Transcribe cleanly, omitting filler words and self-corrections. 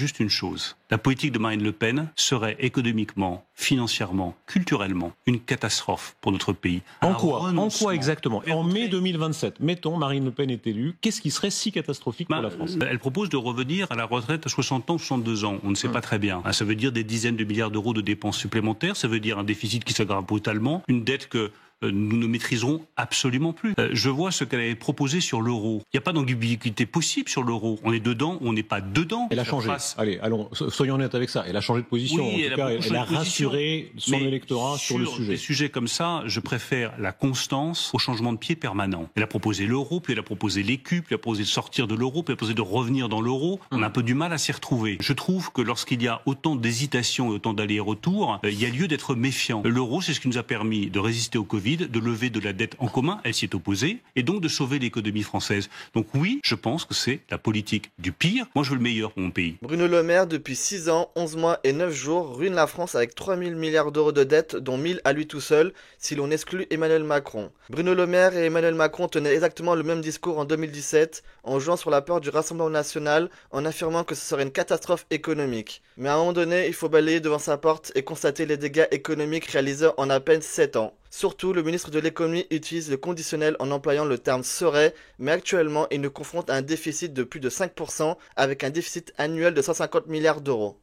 juste une chose. La politique de Marine Le Pen serait économiquement, financièrement, culturellement, une catastrophe pour notre pays. En quoi exactement? En mai 2027, mettons, Marine Le Pen est élue, qu'est-ce qui serait si catastrophique pour la France? Elle propose de revenir à la retraite à 60 ans, 62 ans. On ne sait pas très bien. Ça veut dire des dizaines de milliards d'euros de dépenses supplémentaires. Ça veut dire un déficit qui s'aggrave brutalement. Une dette que nous ne maîtriserons absolument plus. Je vois ce qu'elle avait proposé sur l'euro. Il n'y a pas d'ambiguïté possible sur l'euro. On est dedans ou on n'est pas dedans. Elle a changé. Allez, allons, soyons honnêtes avec ça. Elle a changé de position. Oui, elle a rassuré son électorat sur le sujet. Des sujets comme ça, je préfère la constance au changement de pied permanent. Elle a proposé l'euro, puis elle a proposé l'écu, puis elle a proposé de sortir de l'euro, puis elle a proposé de revenir dans l'euro. On a un peu du mal à s'y retrouver. Je trouve que lorsqu'il y a autant d'hésitation et autant d'allers-retours, il y a lieu d'être méfiant. L'euro, c'est ce qui nous a permis de résister au Covid, de lever de la dette en commun, elle s'y est opposée, et donc de sauver l'économie française. Donc oui, je pense que c'est la politique du pire. Moi, je veux le meilleur pour mon pays. Bruno Le Maire, depuis 6 ans, 11 mois et 9 jours, ruine la France avec 3 000 milliards d'euros de dettes, dont 1000 à lui tout seul, si l'on exclut Emmanuel Macron. Bruno Le Maire et Emmanuel Macron tenaient exactement le même discours en 2017, en jouant sur la peur du Rassemblement national, en affirmant que ce serait une catastrophe économique. Mais à un moment donné, il faut balayer devant sa porte et constater les dégâts économiques réalisés en à peine 7 ans. Surtout, le ministre de l'économie utilise le conditionnel en employant le terme « serait », mais actuellement, il nous confronte à un déficit de plus de 5% avec un déficit annuel de 150 milliards d'euros.